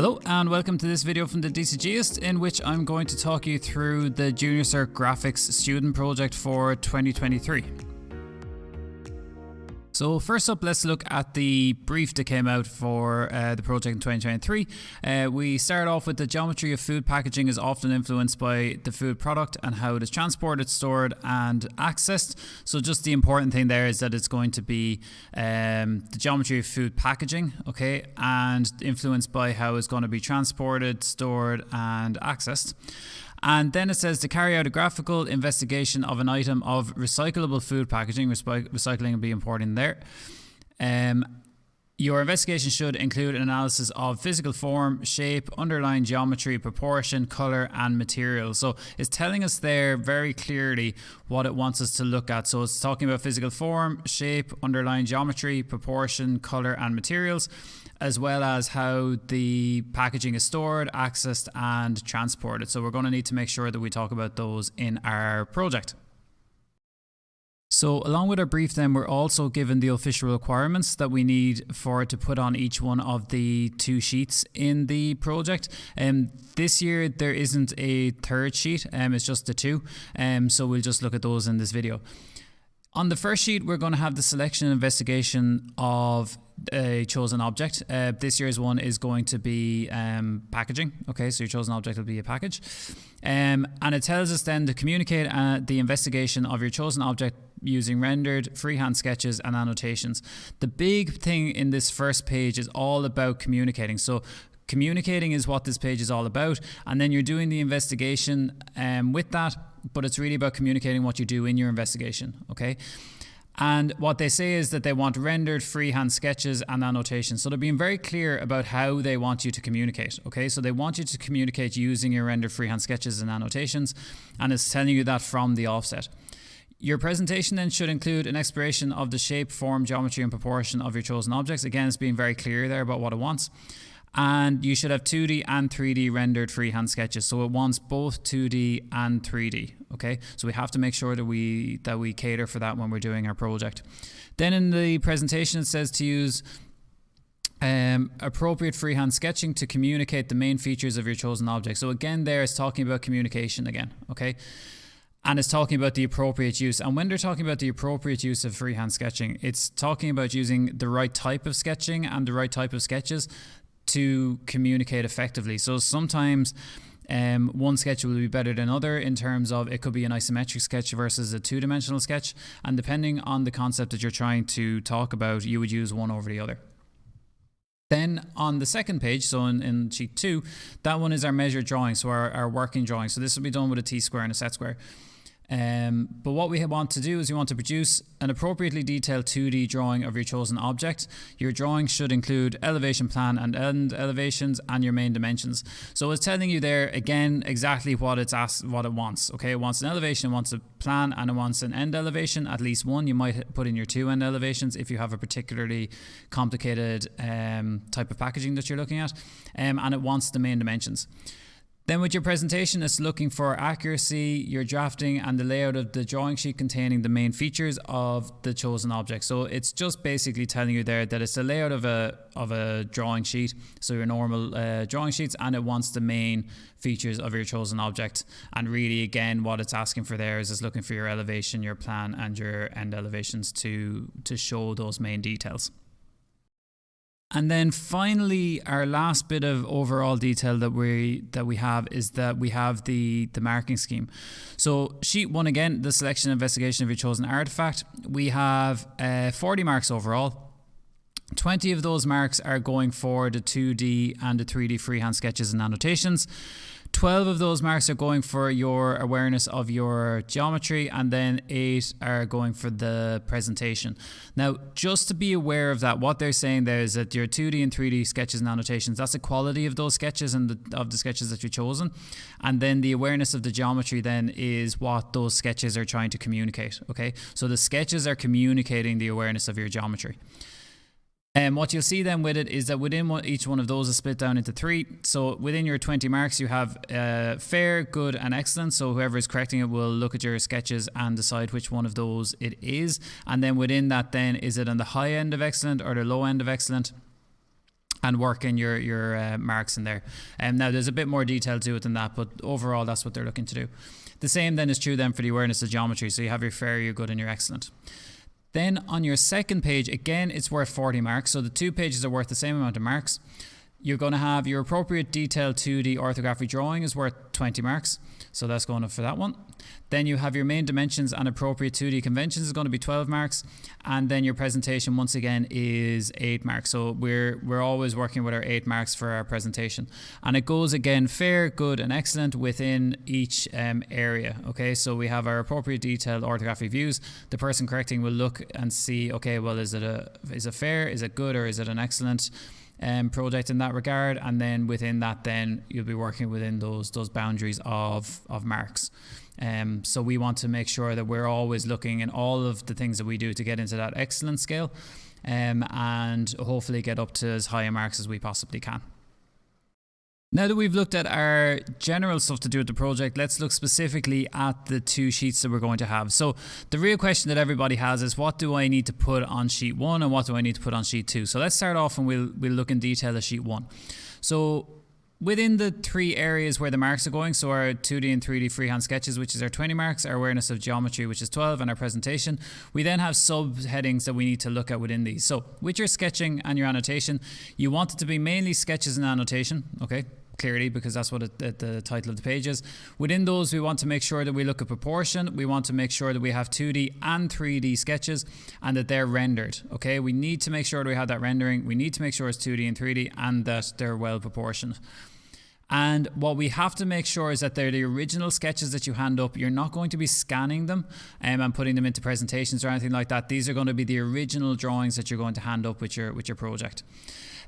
Hello and welcome to this video from the DCGist, in which I'm going to talk you through the Junior Cert Graphics student project for 2023. So first up, let's look at the brief that came out for the project in 2023. We start off with the geometry of food packaging is often influenced by the food product and how it is transported, stored and accessed. So just the important thing there is that it's going to be the geometry of food packaging, okay, and influenced by how it's going to be transported, stored and accessed. And then it says to carry out a graphical investigation of an item of recyclable food packaging. Recycling will be important there. Your investigation should include an analysis of physical form, shape, underlying geometry, proportion, color, and material. So it's telling us there very clearly what it wants us to look at. So it's talking about physical form, shape, underlying geometry, proportion, color, and materials, as well as how the packaging is stored, accessed, and transported. So we're going to need to make sure that we talk about those in our project. So along with our brief then, we're also given the official requirements that we need for it to put on each one of the two sheets in the project. This year there isn't a third sheet, it's just the two. So we'll just look at those in this video. On the first sheet, we're going to have the selection and investigation of a chosen object. This year's one is going to be packaging. Okay, so your chosen object will be a package. And it tells us then to communicate the investigation of your chosen object using rendered freehand sketches and annotations. The big thing in this first page is all about communicating. So communicating is what this page is all about, and then you're doing the investigation with that, but it's really about communicating what you do in your investigation, okay? And what they say is that they want rendered freehand sketches and annotations. So they're being very clear about how they want you to communicate, okay? So they want you to communicate using your rendered freehand sketches and annotations, and it's telling you that from the offset. Your presentation then should include an exploration of the shape, form, geometry, and proportion of your chosen objects. Again, it's being very clear there about what it wants. And you should have 2D and 3D rendered freehand sketches. So it wants both 2D and 3D, okay? So we have to make sure that we cater for that when we're doing our project. Then in the presentation, it says to use appropriate freehand sketching to communicate the main features of your chosen object. So again, there it's talking about communication again, okay? And it's talking about the appropriate use. And when they're talking about the appropriate use of freehand sketching, it's talking about using the right type of sketching and the right type of sketches to communicate effectively. So sometimes one sketch will be better than other in terms of it could be an isometric sketch versus a two-dimensional sketch. And depending on the concept that you're trying to talk about, you would use one over the other. Then on the second page, so in sheet 2, that one is our measured drawing, so our working drawing. So this will be done with a T-square and a set square. But what we want to do is we want to produce an appropriately detailed 2D drawing of your chosen object. Your drawing should include elevation plan and end elevations and your main dimensions. So it's telling you there again exactly what it wants. Okay, it wants an elevation, it wants a plan, and it wants an end elevation, at least one. You might put in your two end elevations if you have a particularly complicated type of packaging that you're looking at, and it wants the main dimensions. Then with your presentation, it's looking for accuracy, your drafting, and the layout of the drawing sheet containing the main features of the chosen object. So it's just basically telling you there that it's the layout of a drawing sheet, so your normal drawing sheets, and it wants the main features of your chosen object. And really, again, what it's asking for there is it's looking for your elevation, your plan, and your end elevations to show those main details. And then finally, our last bit of overall detail that we have is that we have the marking scheme. So sheet 1 again, the selection and investigation of your chosen artifact. We have 40 marks overall. 20 of those marks are going for the 2D and the 3D freehand sketches and annotations. 12 of those marks are going for your awareness of your geometry, and then 8 are going for the presentation. Now, just to be aware of that, what they're saying there is that your 2D and 3D sketches and annotations, that's the quality of those sketches and of the sketches that you've chosen. And then the awareness of the geometry then is what those sketches are trying to communicate, okay? So the sketches are communicating the awareness of your geometry. And what you'll see then with it is that within each one of those is split down into 3. So within your 20 marks, you have fair, good, and excellent. So whoever is correcting it will look at your sketches and decide which one of those it is. And then within that then, is it on the high end of excellent or the low end of excellent? and work in your marks in there. Now there's a bit more detail to it than that, but overall that's what they're looking to do. The same then is true then for the awareness of geometry. So you have your fair, your good, and your excellent. Then on your second page, again, it's worth 40 marks. So the 2 pages are worth the same amount of marks. You're going to have your appropriate detail 2D orthographic drawing is worth 20 marks. So that's going up for that one. Then you have your main dimensions and appropriate 2D conventions is going to be 12 marks. And then your presentation, once again, is 8 marks. So we're always working with our 8 marks for our presentation. And it goes again, fair, good, and excellent within each area. Okay, so we have our appropriate detailed orthographic views. The person correcting will look and see, okay, well, is it fair, is it good, or is it an excellent project in that regard? And then within that, then you'll be working within those boundaries of marks. So we want to make sure that we're always looking in all of the things that we do to get into that excellent scale, and hopefully get up to as high a marks as we possibly can. Now that we've looked at our general stuff to do with the project, let's look specifically at the 2 sheets that we're going to have. So the real question that everybody has is, what do I need to put on sheet 1 and what do I need to put on sheet 2? So let's start off and we'll look in detail at sheet 1. So within the 3 areas where the marks are going, so our 2D and 3D freehand sketches, which is our 20 marks, our awareness of geometry, which is 12, and our presentation, we then have subheadings that we need to look at within these. So with your sketching and your annotation, you want it to be mainly sketches and annotation, okay? Clearly, because that's what the title of the page is. Within those, we want to make sure that we look at proportion. We want to make sure that we have 2D and 3D sketches and that they're rendered. Okay, we need to make sure that we have that rendering. We need to make sure it's 2D and 3D and that they're well proportioned. And what we have to make sure is that they're the original sketches that you hand up. You're not going to be scanning them and putting them into presentations or anything like that. These are going to be the original drawings that you're going to hand up with your project.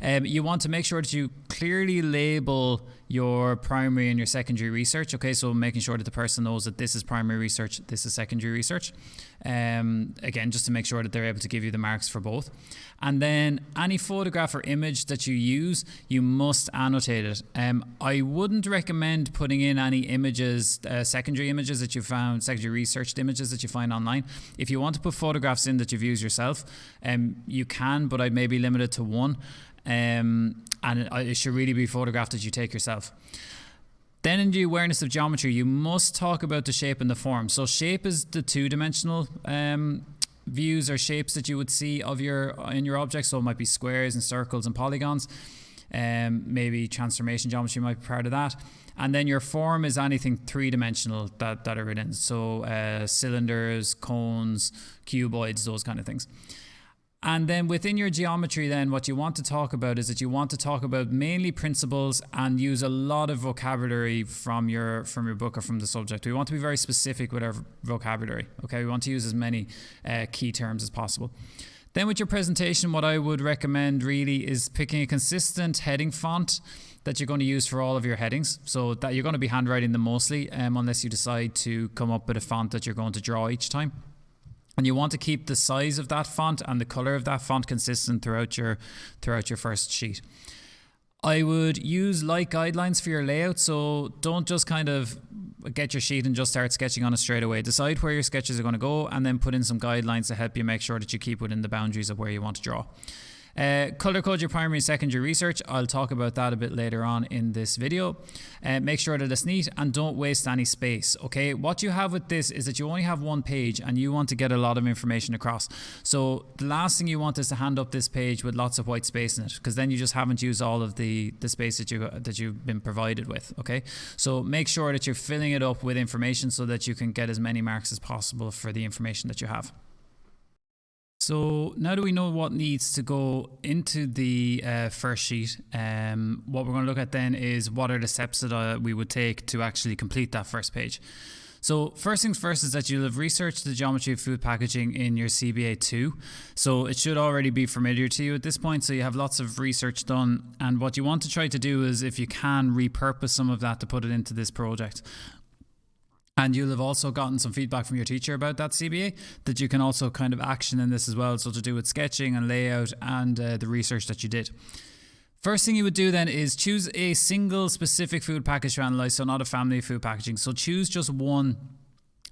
You want to make sure that you clearly label your primary and your secondary research. Okay, so making sure that the person knows that this is primary research, this is secondary research. Again, just to make sure that they're able to give you the marks for both. And then any photograph or image that you use, you must annotate it. I wouldn't recommend putting in any images, secondary images that you found, secondary researched images that you find online. If you want to put photographs in that you've used yourself, you can, but I'd maybe limit it to 1. And it should really be photographed that you take yourself. Then in the awareness of geometry, you must talk about the shape and the form. So shape is the 2-dimensional views or shapes that you would see of in your object. So it might be squares and circles and polygons. Maybe transformation geometry might be part of that. And then your form is anything 3-dimensional that are written. So cylinders, cones, cuboids, those kind of things. And then within your geometry, then what you want to talk about is that you want to talk about mainly principles and use a lot of vocabulary from your book or from the subject. We want to be very specific with our vocabulary. Okay, we want to use as many key terms as possible. Then with your presentation, what I would recommend really is picking a consistent heading font that you're going to use for all of your headings. So that you're going to be handwriting them mostly, unless you decide to come up with a font that you're going to draw each time. And you want to keep the size of that font and the color of that font consistent throughout your first sheet. I would use light guidelines for your layout, so don't just kind of get your sheet and just start sketching on it straight away. Decide where your sketches are going to go and then put in some guidelines to help you make sure that you keep within the boundaries of where you want to draw. Color code your primary and secondary research. I'll talk about that a bit later on in this video. Make sure that it's neat and don't waste any space. Okay, what you have with this is that you only have 1 page and you want to get a lot of information across. So the last thing you want is to hand up this page with lots of white space in it, because then you just haven't used all of the space that you've been provided with. Okay, so make sure that you're filling it up with information so that you can get as many marks as possible for the information that you have. So now that we know what needs to go into the first sheet, what we're going to look at then is what are the steps that we would take to actually complete that first page. So first things first is that you'll have researched the geometry of food packaging in your CBA 2. So it should already be familiar to you at this point. So you have lots of research done. And what you want to try to do is, if you can, repurpose some of that to put it into this project. And you'll have also gotten some feedback from your teacher about that CBA that you can also kind of action in this as well. So to do with sketching and layout and the research that you did. First thing you would do then is choose a single specific food package to analyze, so not a family of food packaging. So choose just one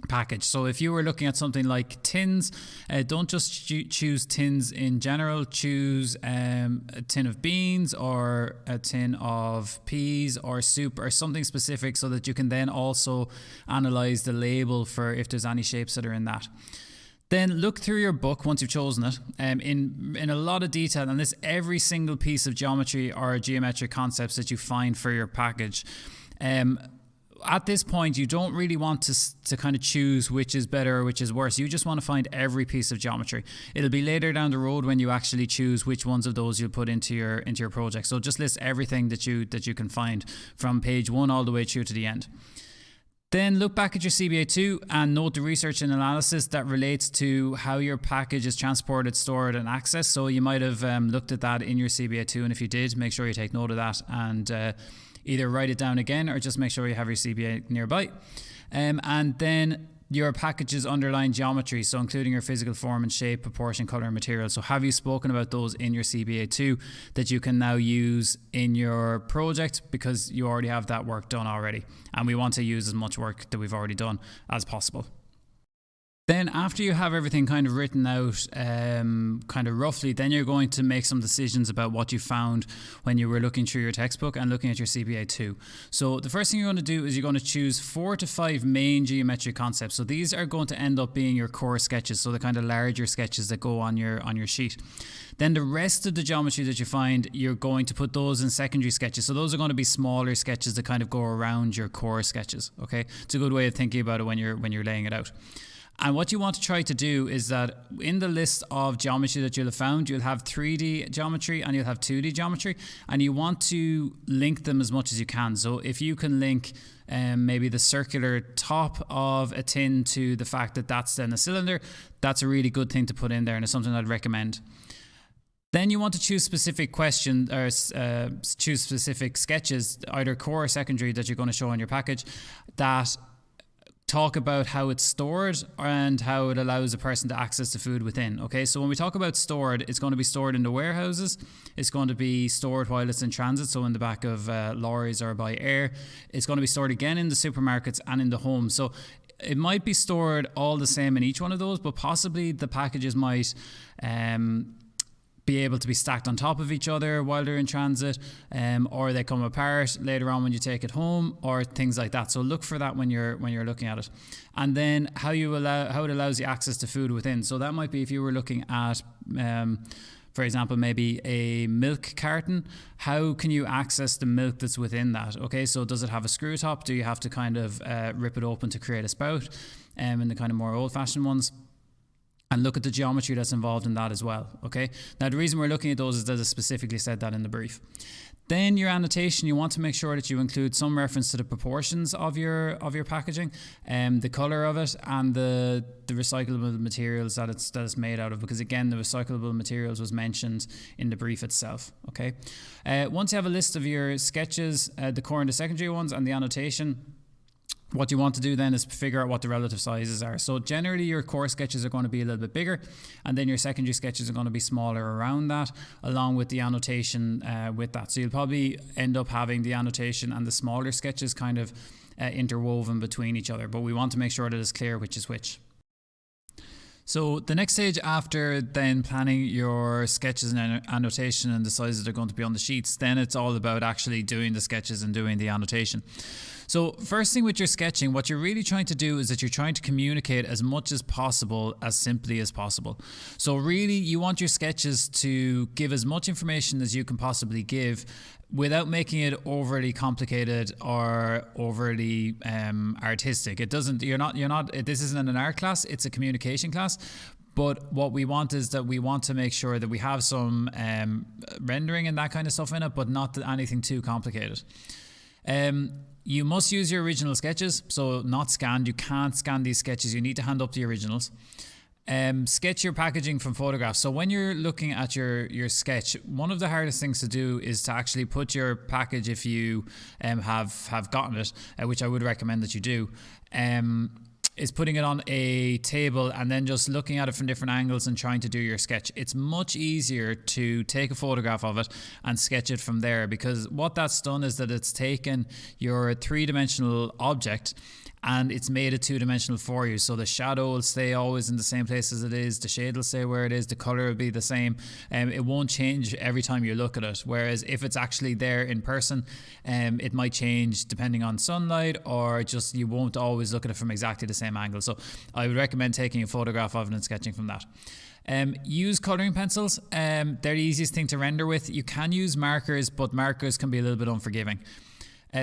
package. So if you were looking at something like tins, don't just choose tins in general. Choose a tin of beans or a tin of peas or soup or something specific, so that you can then also analyze the label for if there's any shapes that are in that. Then look through your book once you've chosen it in a lot of detail, and this every single piece of geometry or geometric concepts that you find for your package. At this point, you don't really want to kind of choose which is better or which is worse. You just want to find every piece of geometry. It'll be later down the road when you actually choose which ones of those you'll put into your project. So just list everything that you can find from page 1 all the way through to the end. Then look back at your CBA 2 and note the research and analysis that relates to how your package is transported, stored and accessed. So you might have looked at that in your CBA 2, and if you did, make sure you take note of that and either write it down again or just make sure you have your CBA nearby. And then your package's underlying geometry, so including your physical form and shape, proportion, color and material. So have you spoken about those in your CBA 2 that you can now use in your project, because you already have that work done already, and we want to use as much work that we've already done as possible. Then after you have everything kind of written out kind of roughly, then you're going to make some decisions about what you found when you were looking through your textbook and looking at your CBA 2. So the first thing you're going to do is you're going to choose 4 to 5 main geometric concepts. So these are going to end up being your core sketches, so the kind of larger sketches that go on your sheet. Then the rest of the geometry that you find, you're going to put those in secondary sketches. So those are going to be smaller sketches that kind of go around your core sketches. Okay, it's a good way of thinking about it when you're laying it out. And what you want to try to do is that in the list of geometry that you'll have found, you'll have 3D geometry and you'll have 2D geometry, and you want to link them as much as you can. So if you can link maybe the circular top of a tin to the fact that that's then a cylinder, that's a really good thing to put in there, and it's something I'd recommend. Then you want to choose specific questions or choose specific sketches, either core or secondary, that you're going to show in your package that talk about how it's stored and how it allows a person to access the food within. Okay, so when we talk about stored, it's going to be stored in the warehouses. It's going to be stored while it's in transit, so in the back of lorries or by air. It's going to be stored again in the supermarkets and in the home. So it might be stored all the same in each one of those, but possibly the packages might be able to be stacked on top of each other while they're in transit, or they come apart later on when you take it home, or things like that. So look for that when you're looking at it. And then how it allows you access to food within. So that might be if you were looking at for example, maybe a milk carton. How can you access the milk that's within that? Okay, so does it have a screw top? Do you have to kind of rip it open to create a spout, in the kind of more old-fashioned ones? And look at the geometry that's involved in that as well. Okay. Now the reason we're looking at those is that it specifically said that in the brief. Then your annotation, you want to make sure that you include some reference to the proportions of your packaging, the color of it, and the recyclable materials that it's made out of, because again the recyclable materials was mentioned in the brief itself. Okay. Once you have a list of your sketches, the core and the secondary ones, and the annotation, what you want to do then is figure out what the relative sizes are. So generally your core sketches are going to be a little bit bigger, and then your secondary sketches are going to be smaller around that, along with the annotation with that. So you'll probably end up having the annotation and the smaller sketches kind of interwoven between each other, but we want to make sure that it's clear which is which. So the next stage after then planning your sketches and annotation and the sizes that are going to be on the sheets, then it's all about actually doing the sketches and doing the annotation. So first thing with your sketching, what you're really trying to do is that you're trying to communicate as much as possible, as simply as possible. So really you want your sketches to give as much information as you can possibly give without making it overly complicated or overly artistic. This isn't an art class, it's a communication class. But what we want is that we want to make sure that we have some rendering and that kind of stuff in it, but not anything too complicated. You must use your original sketches, so not scanned. You can't scan these sketches. You need to hand up the originals. Sketch your packaging from photographs. So when you're looking at your sketch, one of the hardest things to do is to actually put your package, if you have gotten it, which I would recommend that you do, putting it on a table and then just looking at it from different angles and trying to do your sketch. It's much easier to take a photograph of it and sketch it from there, because what that's done is that it's taken your three-dimensional object and it's made it two-dimensional for you. So the shadow will stay always in the same place as it is, the shade will stay where it is, the color will be the same, it won't change every time you look at it. Whereas if it's actually there in person, it might change depending on sunlight, or just you won't always look at it from exactly the same angle. So I would recommend taking a photograph of it and sketching from that. Use colouring pencils. They're the easiest thing to render with. You can use markers, but markers can be a little bit unforgiving.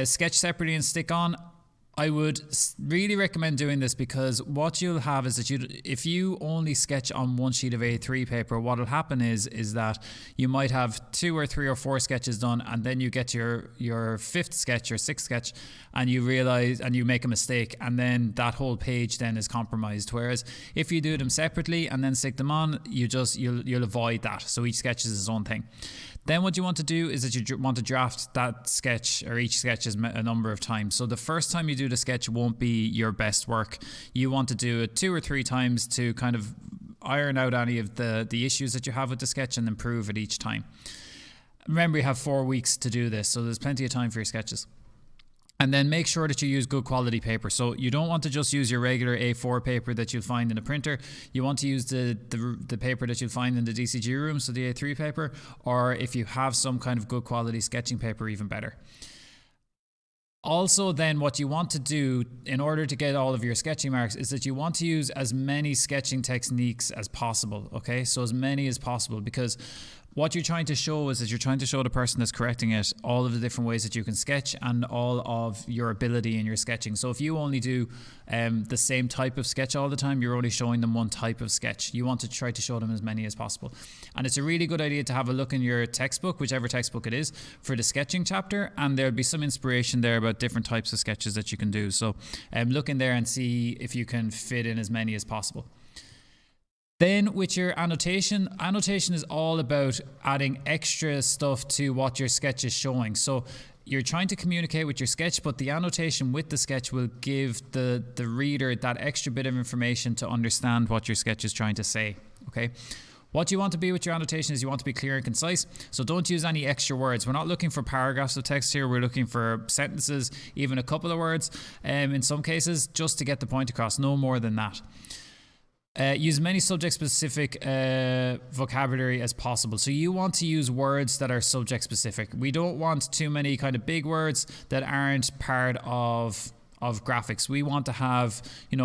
Sketch separately and stick on. I would really recommend doing this, because what you'll have is that if you only sketch on one sheet of A3 paper, what will happen is that you might have 2 or 3 or 4 sketches done, and then you get to your 5th sketch or 6th sketch and you realize and you make a mistake, and then that whole page then is compromised. Whereas if you do them separately and then stick them on, you'll avoid that. So each sketch is its own thing. Then what you want to do is that you want to draft that sketch, or each sketch, a number of times. So the first time you do the sketch won't be your best work. You want to do it 2 or 3 times to kind of iron out any of the issues that you have with the sketch and improve it each time. Remember, you have 4 weeks to do this, so there's plenty of time for your sketches. And then make sure that you use good quality paper. So you don't want to just use your regular A4 paper that you'll find in a printer. You want to use the paper that you'll find in the DCG room, so the A3 paper, or if you have some kind of good quality sketching paper, even better. Also, then what you want to do in order to get all of your sketching marks is that you want to use as many sketching techniques as possible, okay? So as many as possible, because what you're trying to show is that you're trying to show the person that's correcting it all of the different ways that you can sketch and all of your ability in your sketching. So if you only do the same type of sketch all the time, you're only showing them one type of sketch. You want to try to show them as many as possible. And it's a really good idea to have a look in your textbook, whichever textbook it is, for the sketching chapter, and there'll be some inspiration there about different types of sketches that you can do. So look in there and see if you can fit in as many as possible. Then with your annotation is all about adding extra stuff to what your sketch is showing. So you're trying to communicate with your sketch, but the annotation with the sketch will give the reader that extra bit of information to understand what your sketch is trying to say, okay? What you want to be with your annotation is you want to be clear and concise. So don't use any extra words. We're not looking for paragraphs of text here. We're looking for sentences, even a couple of words in some cases, just to get the point across, no more than that. Use many subject-specific vocabulary as possible. So you want to use words that are subject-specific. We don't want too many kind of big words that aren't part of graphics. We want to have,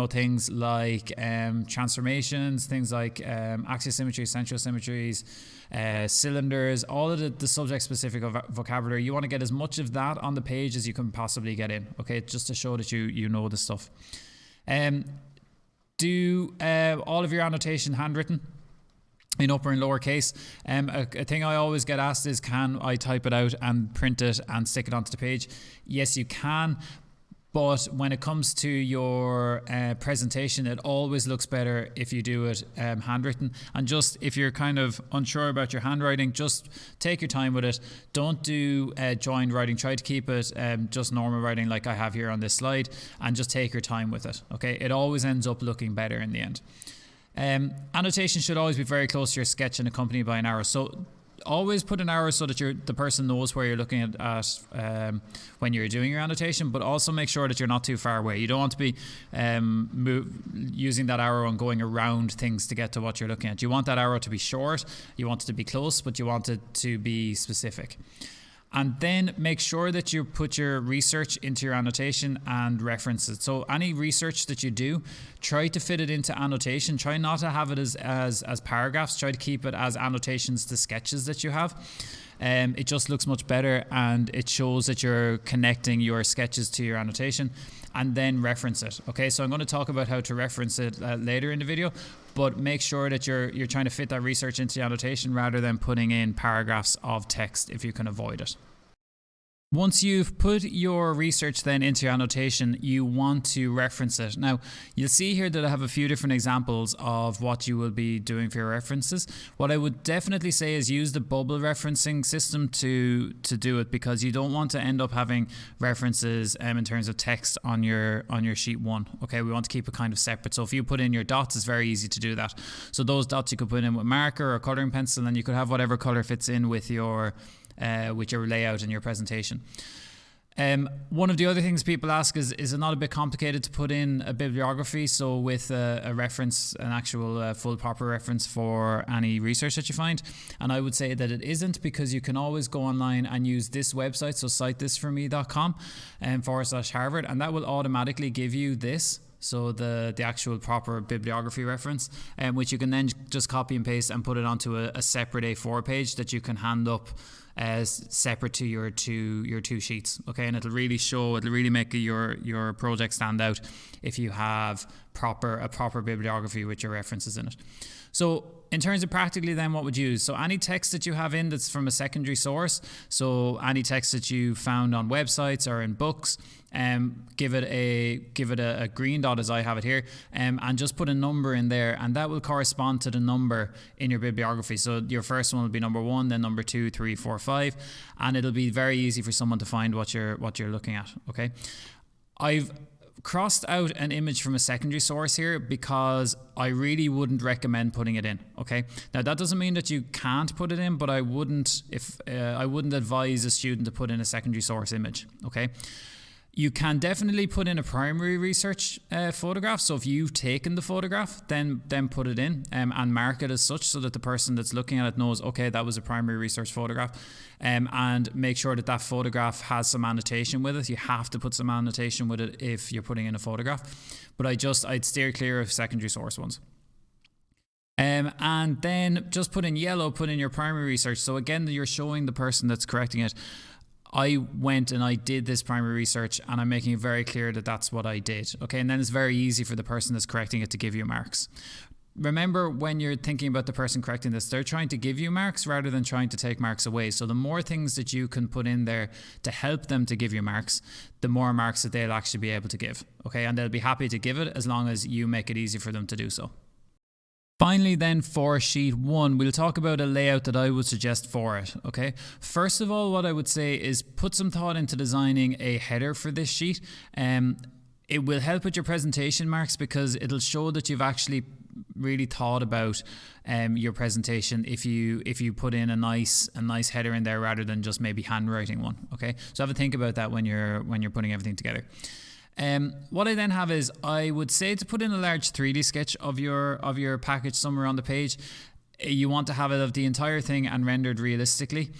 things like transformations, things like axisymmetry, central symmetries, cylinders, all of the subject-specific vocabulary. You want to get as much of that on the page as you can possibly get in, okay, just to show that you know the stuff. Do all of your annotation handwritten in upper and lower case. A thing I always get asked is, can I type it out and print it and stick it onto the page? Yes, you can. But when it comes to your presentation, it always looks better if you do it handwritten. And just if you're kind of unsure about your handwriting, just take your time with it. Don't do joined writing. Try to keep it just normal writing like I have here on this slide, and just take your time with it. Okay, it always ends up looking better in the end. Annotation should always be very close to your sketch and accompanied by an arrow. So always put an arrow so that the person knows where you're looking at when you're doing your annotation, but also make sure that you're not too far away. You don't want to be using that arrow and going around things to get to what you're looking at. You want that arrow to be short, you want it to be close, but you want it to be specific. And then make sure that you put your research into your annotation and reference it. So any research that you do, try to fit it into annotation. Try not to have it as paragraphs. Try to keep it as annotations to sketches that you have. It just looks much better, and it shows that you're connecting your sketches to your annotation. And then reference it. Okay, so I'm going to talk about how to reference it later in the video, but make sure that you're trying to fit that research into the annotation rather than putting in paragraphs of text if you can avoid it. Once you've put your research then into your annotation, you want to reference it. Now, you'll see here that I have a few different examples of what you will be doing for your references. What I would definitely say is use the bubble referencing system to do it, because you don't want to end up having references in terms of text on your sheet one. Okay, we want to keep it kind of separate. So if you put in your dots, it's very easy to do that. So those dots you could put in with marker or coloring pencil, and you could have whatever color fits in with your layout in your presentation. One of the other things people ask is it not a bit complicated to put in a bibliography? So with a reference, an actual full proper reference for any research that you find. And I would say that it isn't, because you can always go online and use this website, so citethisforme.com /Harvard, and that will automatically give you this. So the actual proper bibliography reference, which you can then just copy and paste and put it onto a separate A4 page that you can hand up as separate to your two sheets. Okay, and it'll really make your project stand out if you have a proper bibliography with your references in it. So in terms of practically then what would you use? So any text that you have in that's from a secondary source, so any text that you found on websites or in books, give it a green dot as I have it here, and just put a number in there, and that will correspond to the number in your bibliography. So your first one will be number 1, then number 2, 3, 4, 5, and it'll be very easy for someone to find what you're looking at. Okay, I've crossed out an image from a secondary source here because I really wouldn't recommend putting it in. Okay, now that doesn't mean that you can't put it in, but I wouldn't advise a student to put in a secondary source image. Okay, you can definitely put in a primary research photograph. So if you've taken the photograph, then put it in and mark it as such, so that the person that's looking at it knows, okay, that was a primary research photograph. And make sure that photograph has some annotation with it. You have to put some annotation with it if you're putting in a photograph. But I'd steer clear of secondary source ones. And then just put in yellow, put in your primary research. So again, you're showing the person that's correcting it, I went and I did this primary research, and I'm making it very clear that that's what I did. Okay, and then it's very easy for the person that's correcting it to give you marks. Remember, when you're thinking about the person correcting this, they're trying to give you marks rather than trying to take marks away. So the more things that you can put in there to help them to give you marks, the more marks that they'll actually be able to give. Okay, and they'll be happy to give it as long as you make it easy for them to do so. Finally then, for sheet 1, we'll talk about a layout that I would suggest for it. Okay, first of all, what I would say is put some thought into designing a header for this sheet. It will help with your presentation marks, because it'll show that you've actually really thought about your presentation if you put in a nice header in there rather than just maybe handwriting one. Okay, so have a think about that when you're putting everything together. What I then have is, I would say to put in a large 3D sketch of your package somewhere on the page. You want to have it of the entire thing and rendered realistically.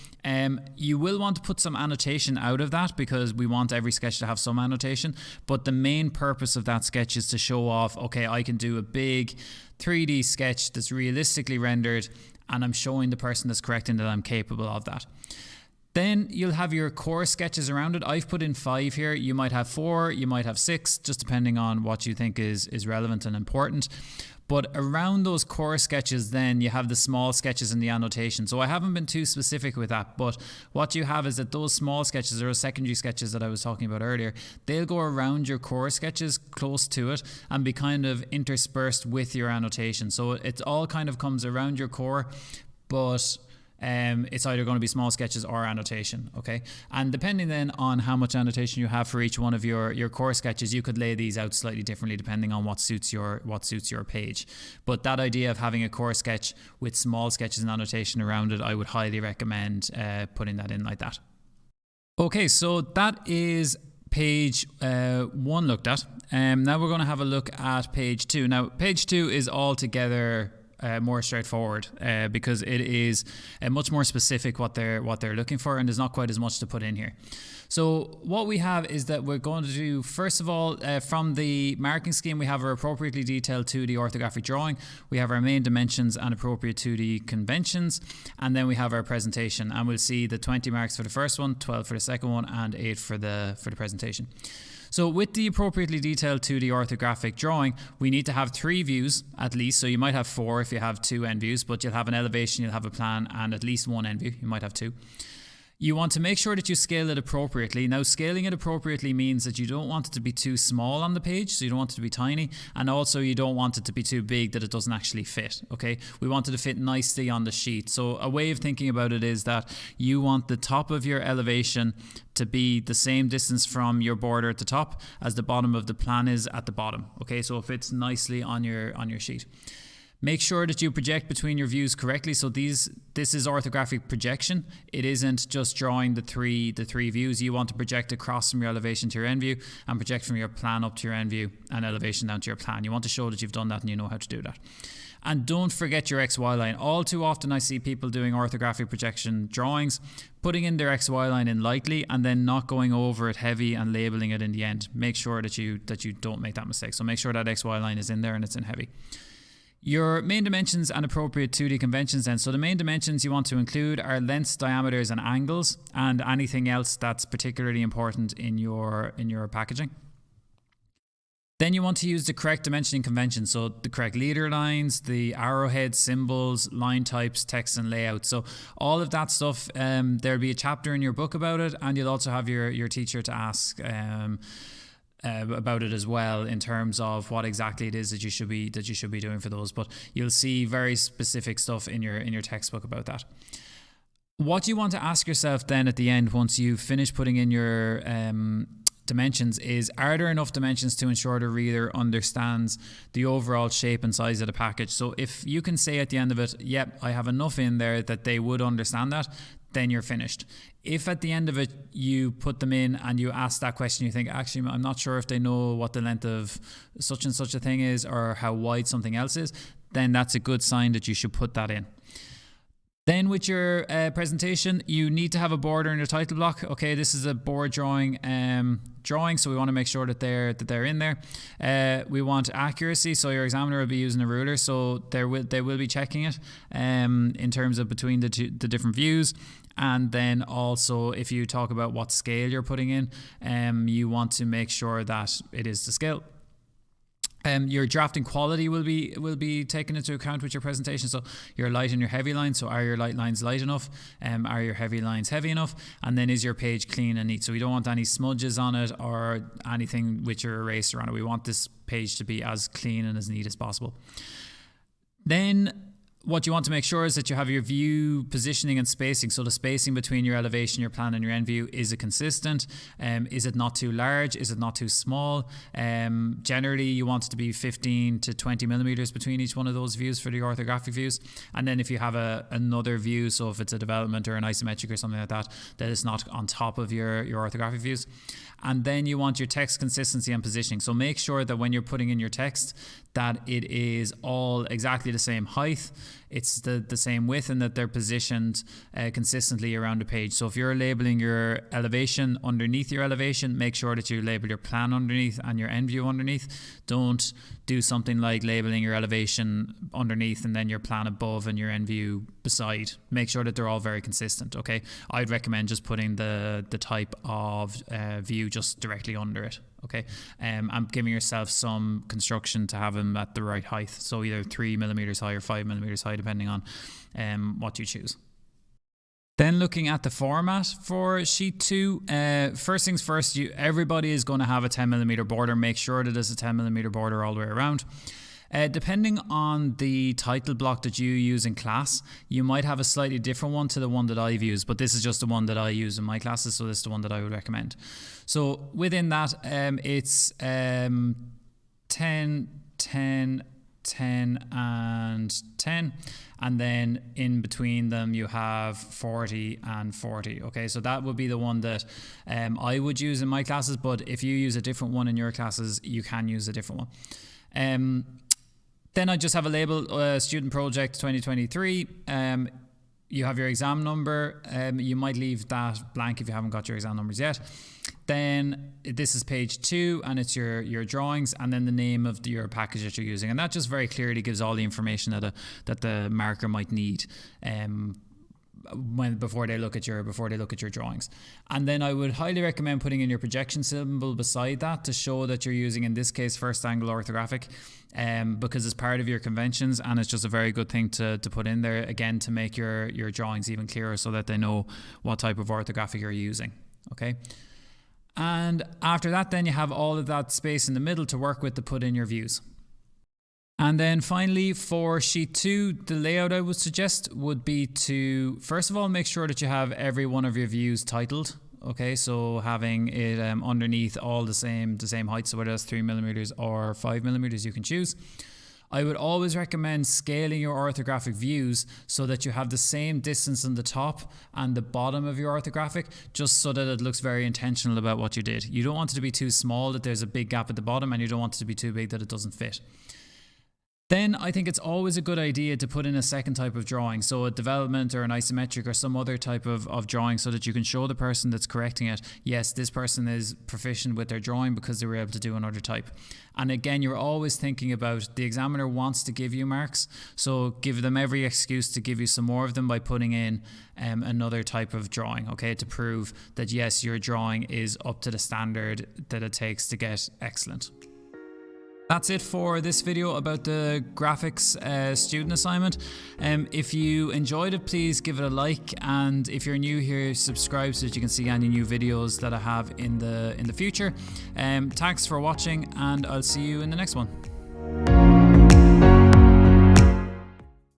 You will want to put some annotation out of that, because we want every sketch to have some annotation, but the main purpose of that sketch is to show off, okay, I can do a big 3D sketch that's realistically rendered, and I'm showing the person that's correcting that I'm capable of that. Then you'll have your core sketches around it. I've put in 5 here. You might have 4, you might have 6, just depending on what you think is relevant and important. But around those core sketches, then you have the small sketches in the annotation. So I haven't been too specific with that, but what you have is that those small sketches, or secondary sketches that I was talking about earlier, they'll go around your core sketches, close to it, and be kind of interspersed with your annotation. So it all kind of comes around your core, but it's either going to be small sketches or annotation. Okay, and depending then on how much annotation you have for each one of your core sketches, you could lay these out slightly differently depending on what suits your page. But that idea of having a core sketch with small sketches and annotation around it, I would highly recommend putting that in like that. Okay, so that is page 1 looked at. Now we're going to have a look at page 2. Now page 2 is altogether more straightforward, because it is much more specific what they're looking for, and there's not quite as much to put in here. So what we have is that we're going to do, first of all, from the marking scheme, we have our appropriately detailed 2D orthographic drawing, we have our main dimensions and appropriate 2D conventions, and then we have our presentation, and we'll see the 20 marks for the first one, 12 for the second one, and 8 for the presentation. So with the appropriately detailed 2D orthographic drawing, we need to have 3 views at least. So you might have 4 if you have 2 end views, but you'll have an elevation, you'll have a plan, and at least 1 end view. You might have 2. You want to make sure that you scale it appropriately. Now, scaling it appropriately means that you don't want it to be too small on the page, so you don't want it to be tiny, and also you don't want it to be too big that it doesn't actually fit, okay? We want it to fit nicely on the sheet. So a way of thinking about it is that you want the top of your elevation to be the same distance from your border at the top as the bottom of the plan is at the bottom, okay? So it fits nicely on your sheet. Make sure that you project between your views correctly. So this is orthographic projection. It isn't just drawing the three views. You want to project across from your elevation to your end view and project from your plan up to your end view and elevation down to your plan. You want to show that you've done that and you know how to do that. And don't forget your XY line. All too often I see people doing orthographic projection drawings, putting in their XY line in lightly and then not going over it heavy and labeling it in the end. Make sure that you don't make that mistake. So make sure that XY line is in there and it's in heavy. Your main dimensions and appropriate 2D conventions then. So the main dimensions you want to include are lengths, diameters and angles and anything else that's particularly important in your packaging. Then you want to use the correct dimensioning convention. So the correct leader lines, the arrowhead symbols, line types, text and layout. So all of that stuff, there'll be a chapter in your book about it and you'll also have your teacher to ask about it as well in terms of what exactly it is that you should be doing for those, but you'll see very specific stuff in your textbook about that. What you want to ask yourself then at the end once you finish putting in your dimensions is, are there enough dimensions to ensure the reader understands the overall shape and size of the package? So if you can say at the end of it, yep, I have enough in there that they would understand that, then you're finished. If at the end of it you put them in and you ask that question, you think, actually, I'm not sure if they know what the length of such and such a thing is or how wide something else is, then that's a good sign that you should put that in. Then with your presentation, you need to have a border in your title block. Okay, this is a board drawing, so we want to make sure that they're in there. We want accuracy, so your examiner will be using a ruler, so they will be checking it in terms of between the different views. And then also, if you talk about what scale you're putting in, you want to make sure that it is the scale. Your drafting quality will be taken into account with your presentation. So your light and your heavy lines. So are your light lines light enough? Are your heavy lines heavy enough? And then is your page clean and neat? So we don't want any smudges on it or anything with your eraser on it. We want this page to be as clean and as neat as possible. Then what you want to make sure is that you have your view positioning and spacing. So the spacing between your elevation, your plan and your end view, is it consistent? Is it not too large? Is it not too small? Generally you want it to be 15 to 20 millimeters between each one of those views for the orthographic views. And then if you have another view, so if it's a development or an isometric or something like that, that is not on top of your orthographic views. And then you want your text consistency and positioning. So make sure that when you're putting in your text that it is all exactly the same height, it's the same width, and that they're positioned consistently around the page. So if you're labeling your elevation underneath your elevation, make sure that you label your plan underneath and your end view underneath. Don't do something like labeling your elevation underneath and then your plan above and your end view beside. Make sure that they're all very consistent, okay? I'd recommend just putting the type of view just directly under it, okay? I'm giving yourself some construction to have them at the right height. So either 3 millimeters high or 5 millimeters high, depending on what you choose. Then looking at the format for sheet 2, first things first, everybody is going to have a 10 millimeter border. Make sure that there's a 10 millimeter border all the way around. Depending on the title block that you use in class, you might have a slightly different one to the one that I've used, but this is just the one that I use in my classes, so this is the one that I would recommend. So within that, it's 10, 10, 10 and 10, and then in between them you have 40 and 40. Okay, so that would be the one that I would use in my classes, but if you use a different one in your classes, you can use a different one. Then I just have a label, student project 2023. You have your exam number. You might leave that blank if you haven't got your exam numbers yet. Then this is page 2, and it's your drawings, and then the name of your package that you're using, and that just very clearly gives all the information that the marker might need before they look at your drawings. And then I would highly recommend putting in your projection symbol beside that to show that you're using, in this case, first angle orthographic, because it's part of your conventions, and it's just a very good thing to put in there, again, to make your drawings even clearer so that they know what type of orthographic you're using. Okay. And after that, then you have all of that space in the middle to work with to put in your views. And then finally, for sheet 2, the layout I would suggest would be to, first of all, make sure that you have every one of your views titled. Okay, so having it underneath all the same height, so whether that's 3mm or 5mm, you can choose. I would always recommend scaling your orthographic views so that you have the same distance on the top and the bottom of your orthographic, just so that it looks very intentional about what you did. You don't want it to be too small that there's a big gap at the bottom, and you don't want it to be too big that it doesn't fit. Then I think it's always a good idea to put in a second type of drawing, so a development or an isometric or some other type of drawing, so that you can show the person that's correcting it, yes, this person is proficient with their drawing because they were able to do another type. And again, you're always thinking about the examiner wants to give you marks, so give them every excuse to give you some more of them by putting in another type of drawing, okay, to prove that yes, your drawing is up to the standard that it takes to get excellent. That's it for this video about the graphics student assignment. If you enjoyed it, please give it a like, and if you're new here, subscribe so that you can see any new videos that I have in the future. Thanks for watching, and I'll see you in the next one.